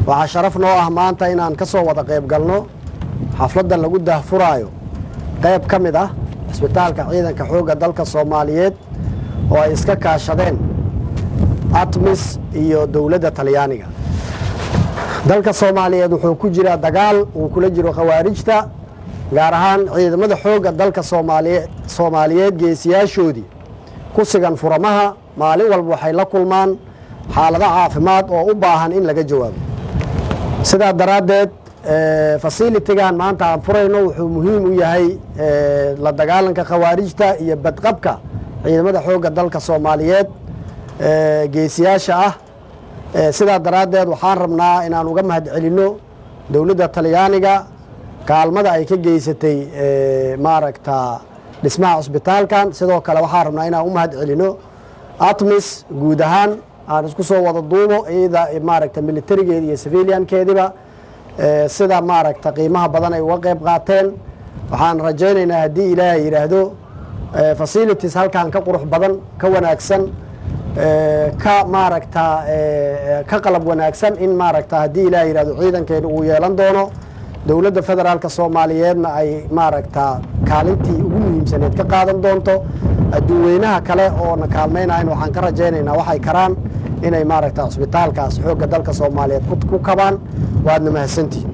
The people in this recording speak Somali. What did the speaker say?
waxaa sharaf noo ah maanta inaan ka soo wada qayb galno xafladda lagu daahfuraayo qayb ka mid ah isbitaalka ciidanka xoogga dalka Soomaaliyeed oo ay iska kaashadeen ATMIS iyo dawladda Talyaaniga. dalka Soomaaliyeed wuxuu ku jiraa dagaal uu kula jiro khawaarijta gaar ahaan ciidamada xoogga dalka Soomaaliyeed geesiyaashoodii ku sigan furamaha maalin walba waxay la kulmaan xaalado caafimaad oo u baahan in laga jawaabo. sidaa daraaddeed facility-gan maanta aan furayno wuxuu muhiim u yahay la dagaalanka khawaarijta iyo badqabka ciidamada xoogga dalka Soomaaliyeed geesiyaasha ah. sidaa daraaddeed waxaan rabnaa inaan uga mahadcelinno dawladda Talyaaniga kaalmada ay ka geysatay maaragta dhismaha isbitaalkan. sidoo kale waxaan rabnaa inaan u mahadcelinno ATMIS guud ahaan aan isku soo wada duubo iyada maaragta militarigeeda iyo civiliankeediba sida maaragta qiimaha badan ay uga qayb qaateen. waxaan rajaynaynaa haddii Ilaahay yiraahdo facilities halkan ka qurux badan ka wanaagsan ka maaragta ka qalab wanaagsan in maaragta haddii Ilaahay yiraahdo ciidankeena uu yeelan doono. dawladda federaalka Soomaaliyeedna ay maaragta kaalintii ugu muhiimsaneed ka qaadan doonto. dadweynaha kale oo na kaalmeynayna waxaan ka rajaynaynaa waxay karaan inay maaragta isbitaalkaas xoogga dalka Soomaaliyeed ku kabaan. waadna mahadsantihiin.